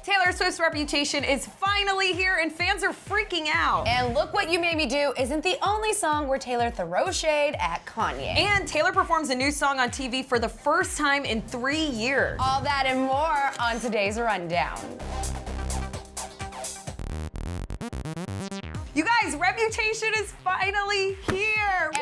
Taylor Swift's Reputation is finally here and fans are freaking out. And Look What You Made Me Do isn't the only song where Taylor throws shade at Kanye. And Taylor performs a new song on TV for the first time in 3 years. All that and more on today's Rundown. You guys, Reputation is finally here. Woo!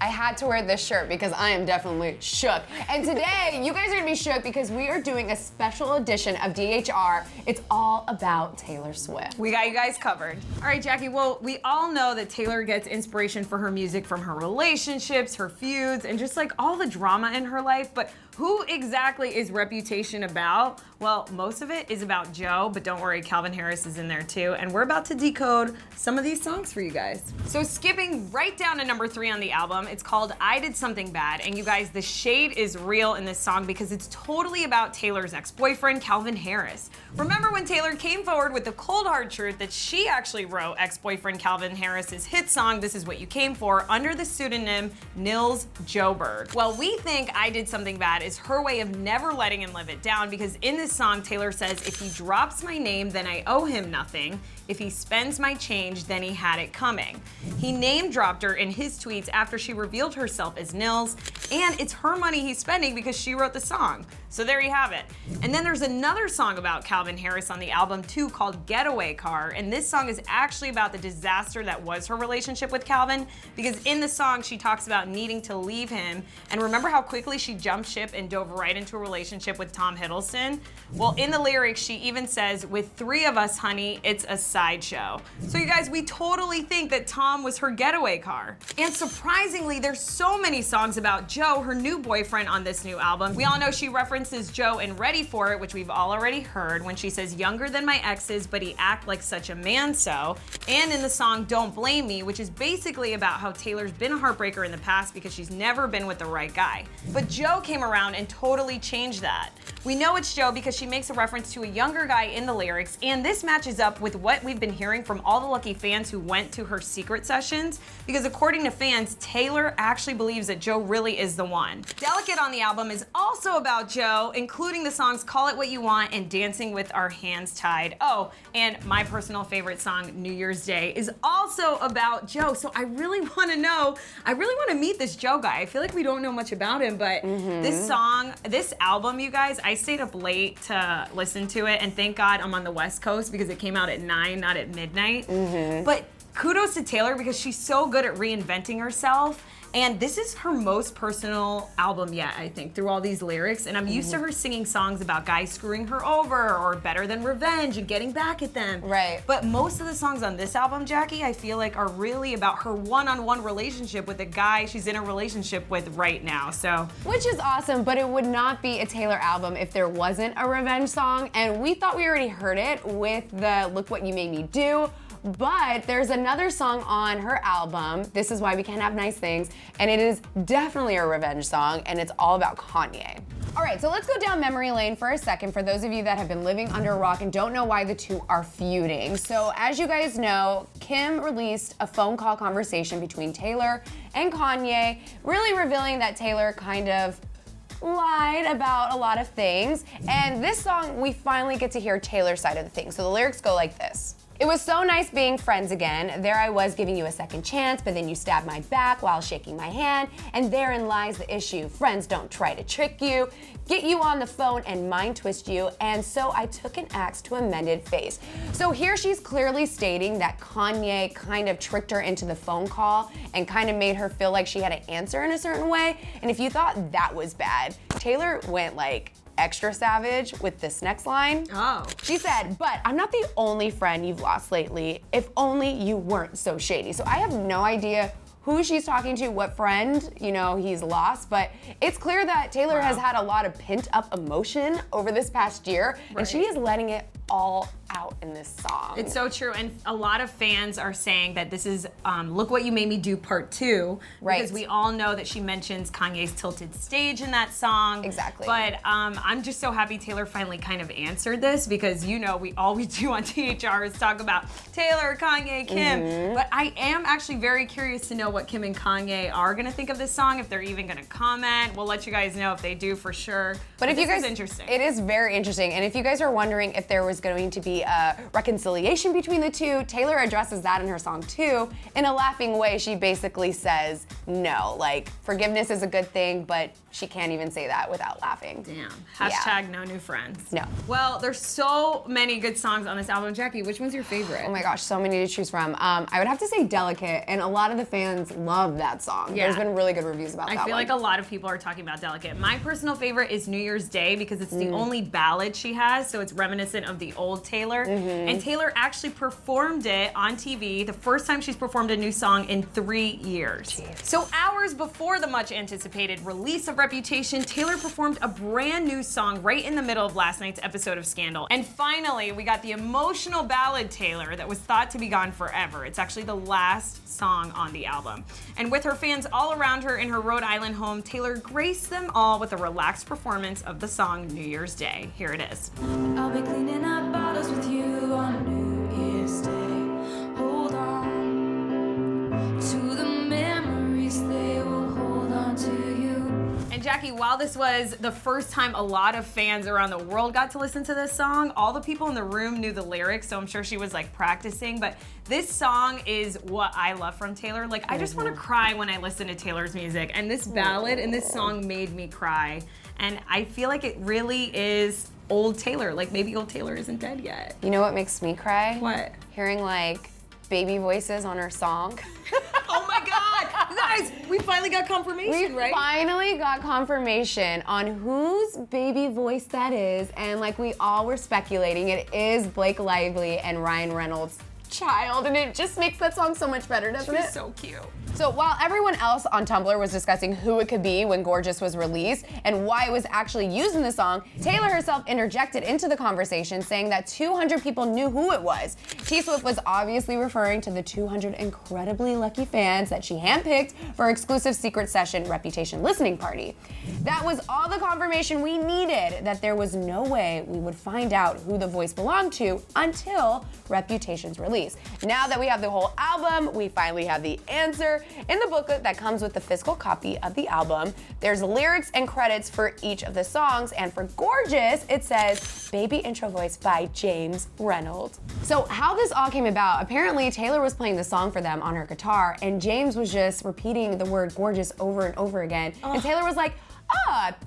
I had to wear this shirt because I am definitely shook. And today, you guys are gonna be shook because we are doing a special edition of DHR. It's all about Taylor Swift. We got you guys covered. All right, Jackie, well, we all know that Taylor gets inspiration for her music from her relationships, her feuds, and just like all the drama in her life, but who exactly is Reputation about? Well, most of it is about Joe, but don't worry, Calvin Harris is in there too, and we're about to decode some of these songs for you guys. So skipping right down to number 3 on the album, it's called I Did Something Bad, and you guys, the shade is real in this song because it's totally about Taylor's ex-boyfriend, Calvin Harris. Remember when Taylor came forward with the cold hard truth that she actually wrote ex-boyfriend Calvin Harris's hit song, This Is What You Came For, under the pseudonym Nils Joberg. Well, we think I Did Something Bad is her way of never letting him live it down because in this song, Taylor says, if he drops my name, then I owe him nothing. If he spends my change, then he had it coming. He name dropped her in his tweets after she revealed herself as Nils, and it's her money he's spending because she wrote the song. So there you have it. And then there's another song about Calvin Harris on the album too called Getaway Car, and this song is actually about the disaster that was her relationship with Calvin because in the song she talks about needing to leave him, and remember how quickly she jumped ship and dove right into a relationship with Tom Hiddleston? Well, in the lyrics she even says, with 3 of us, honey, it's a sideshow. So you guys, we totally think that Tom was her getaway car. And surprisingly, there's so many songs about Joe, her new boyfriend on this new album. We all know she references Joe in Ready For It, which we've all already heard, when she says younger than my exes, but he act like such a man so. And in the song Don't Blame Me, which is basically about how Taylor's been a heartbreaker in the past because she's never been with the right guy. But Joe came around and totally changed that. We know it's Joe because she makes a reference to a younger guy in the lyrics, and this matches up with what we've been hearing from all the lucky fans who went to her secret sessions, because according to fans, Taylor actually believes that Joe really is the one. Delicate on the album is also about Joe, including the songs Call It What You Want and Dancing With Our Hands Tied. Oh, and my personal favorite song, New Year's Day, is also about Joe. So I really want to know, I really want to meet this Joe guy. I feel like we don't know much about him, but this song, this album, you guys, I stayed up late to listen to it, and thank God I'm on the West Coast because it came out at 9, not at midnight. But kudos to Taylor because she's so good at reinventing herself. And this is her most personal album yet, I think, through all these lyrics. And I'm used to her singing songs about guys screwing her over or better than revenge and getting back at them. Right. But most of the songs on this album, Jackie, I feel like are really about her one-on-one relationship with the guy she's in a relationship with right now, so. Which is awesome, but it would not be a Taylor album if there wasn't a revenge song. And we thought we already heard it with the Look What You Made Me Do. But there's another song on her album, This Is Why We Can't Have Nice Things, and it is definitely a revenge song, and it's all about Kanye. All right, so let's go down memory lane for a second for those of you that have been living under a rock and don't know why the two are feuding. So as you guys know, Kim released a phone call conversation between Taylor and Kanye, really revealing that Taylor kind of lied about a lot of things. And this song, we finally get to hear Taylor's side of the thing. So the lyrics go like this. It was so nice being friends again. There I was giving you a second chance, but then you stabbed my back while shaking my hand, and therein lies the issue. Friends don't try to trick you, get you on the phone and mind twist you, and so I took an axe to a mended face. So here she's clearly stating that Kanye kind of tricked her into the phone call and kind of made her feel like she had to answer in a certain way, and if you thought that was bad, Taylor went like extra savage with this next line. Oh. She said, but I'm not the only friend you've lost lately. If only you weren't so shady. So I have no idea who she's talking to, what friend, he's lost, but it's clear that Taylor has had a lot of pent up emotion over this past year, and she is letting it all out in this song. It's so true, and a lot of fans are saying that this is Look What You Made Me Do Part 2, Right. because we all know that she mentions Kanye's tilted stage in that song. Exactly. But I'm just so happy Taylor finally kind of answered this, because you know all we do on DHR is talk about Taylor, Kanye, Kim. But I am actually very curious to know what Kim and Kanye are gonna think of this song, if they're even gonna comment. We'll let you guys know if they do for sure. But if you guys, is interesting. It is very interesting. And if you guys are wondering if there was going to be a reconciliation between the two, Taylor addresses that in her song too. In a laughing way, she basically says, no, like forgiveness is a good thing, but she can't even say that without laughing. Damn. Hashtag no new friends. No. Well, there's so many good songs on this album. Jackie, which one's your favorite? Oh my gosh, so many to choose from. I would have to say Delicate, and a lot of the fans love that song. Yeah. There's been really good reviews about that I feel one. like a lot of people are talking about Delicate. My personal favorite is New Year's Day, because it's the only ballad she has, so it's reminiscent of the old Taylor. And Taylor actually performed it on TV, the first time she's performed a new song in 3 years. Jeez. So hours before the much anticipated release of Reputation, Taylor performed a brand new song right in the middle of last night's episode of Scandal. And finally, we got the emotional ballad Taylor that was thought to be gone forever. It's actually the last song on the album. And with her fans all around her in her Rhode Island home, Taylor graced them all with a relaxed performance of the song New Year's Day. Here it is. I'll be cleaning up bottles with you on New Year's Day. Hold on to the memories, they will hold on to you. And Jackie, while this was the first time a lot of fans around the world got to listen to this song, all the people in the room knew the lyrics, so I'm sure she was like practicing. But this song is what I love from Taylor. Like, I just want to cry when I listen to Taylor's music, and this ballad and this song made me cry. And I feel like it really is old Taylor. Like, maybe old Taylor isn't dead yet. You know what makes me cry? What? Hearing like baby voices on her song. Oh my God! You guys, we finally got confirmation, We right? finally got confirmation on whose baby voice that is, and like we all were speculating, it is Blake Lively and Ryan Reynolds' child, and it just makes that song so much better, doesn't it? She's so cute. So while everyone else on Tumblr was discussing who it could be when Gorgeous was released and why it was actually used in the song, Taylor herself interjected into the conversation, saying that 200 people knew who it was. T-Swift was obviously referring to the 200 incredibly lucky fans that she handpicked for her exclusive secret session Reputation listening party. That was all the confirmation we needed that there was no way we would find out who the voice belonged to until Reputation's release. Now that we have the whole album, we finally have the answer. In the booklet that comes with the physical copy of the album, there's lyrics and credits for each of the songs, and for Gorgeous, it says, Baby Intro Voice by James Reynolds. So how this all came about, apparently Taylor was playing the song for them on her guitar, and James was just repeating the word gorgeous over and over again, and Taylor was like,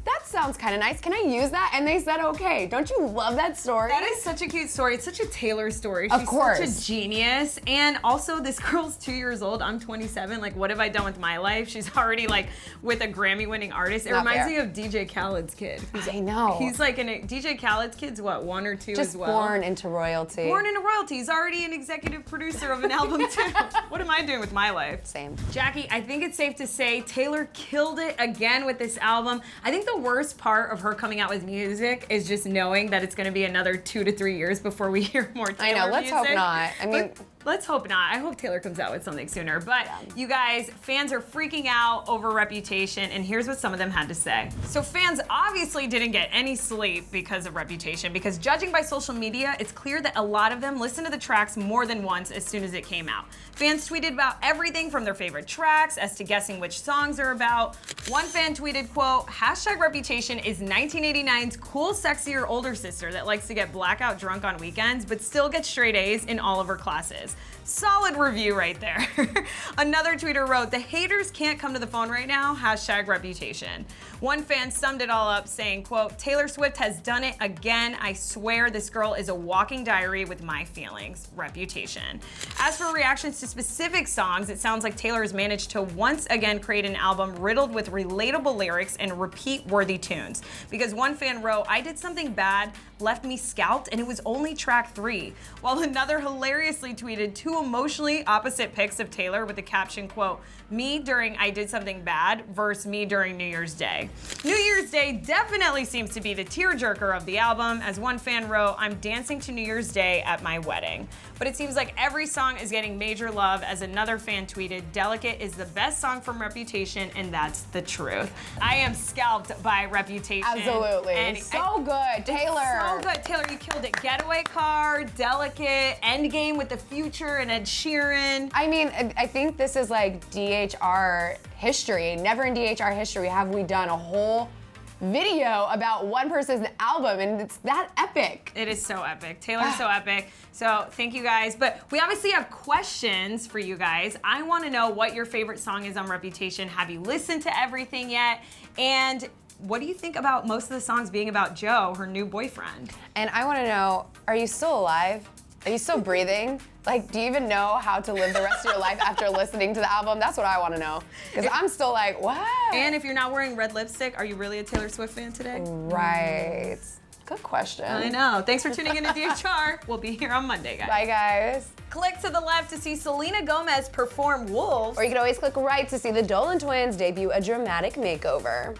that sounds kind of nice. Can I use that? And they said, okay. Don't you love that story? That is such a cute story. It's such a Taylor story. Of She's course. such a genius. And also, this girl's 2 years old. I'm 27. Like, what have I done with my life? She's already like with a Grammy-winning artist. It Not reminds fair. me of DJ Khaled's kid. I know. He's like DJ Khaled's kid's what, 1 or 2 just as well. born into royalty. Born into royalty. He's already an executive producer of an album too. What am I doing with my life? Same. Jackie, I think it's safe to say Taylor killed it again with this album. I think the worst part of her coming out with music is just knowing that it's going to be another 2 to 3 years before we hear more Taylor I know, let's music. hope not. I mean, Let's hope not. I hope Taylor comes out with something sooner. But you guys, fans are freaking out over Reputation, and here's what some of them had to say. So fans obviously didn't get any sleep because of Reputation, because judging by social media, it's clear that a lot of them listened to the tracks more than once as soon as it came out. Fans tweeted about everything from their favorite tracks as to guessing which songs they're about. One fan tweeted, quote, #Reputation is 1989's cool, sexier older sister that likes to get blackout drunk on weekends, but still gets straight A's in all of her classes. Solid review right there. Another tweeter wrote, the haters can't come to the phone right now, #Reputation. One fan summed it all up saying, quote, Taylor Swift has done it again. I swear this girl is a walking diary with my feelings. Reputation. As for reactions to specific songs, it sounds like Taylor has managed to once again create an album riddled with relatable lyrics and repeat-worthy tunes. Because one fan wrote, I did something bad, left me scalped, and it was only track 3. While another hilariously tweeted, tweeted 2 emotionally opposite pics of Taylor with the caption, quote, "Me during I Did Something Bad" versus "Me during New Year's Day." New Year's Day definitely seems to be the tearjerker of the album. As one fan wrote, "I'm dancing to New Year's Day at my wedding." But it seems like every song is getting major love, as another fan tweeted, "Delicate is the best song from Reputation, and that's the truth." I am scalped by Reputation. Absolutely. And so good, Taylor. So good, Taylor, you killed it. Getaway Car, Delicate, Endgame with the Future and Ed Sheeran. I mean, I think this is like DHR history. Never in DHR history have we done a whole video about one person's album, and it's that epic. It is so epic. Taylor's so epic. So thank you guys. But we obviously have questions for you guys. I want to know what your favorite song is on Reputation. Have you listened to everything yet? And what do you think about most of the songs being about Joe, her new boyfriend? And I want to know, are you still alive? Are you still breathing? Like, do you even know how to live the rest of your life after listening to the album? That's what I want to know. Because I'm still like, what? And if you're not wearing red lipstick, are you really a Taylor Swift fan today? Right. Good question. I know. Thanks for tuning in to DHR. We'll be here on Monday, guys. Bye, guys. Click to the left to see Selena Gomez perform Wolves. Or you can always click right to see the Dolan twins debut a dramatic makeover.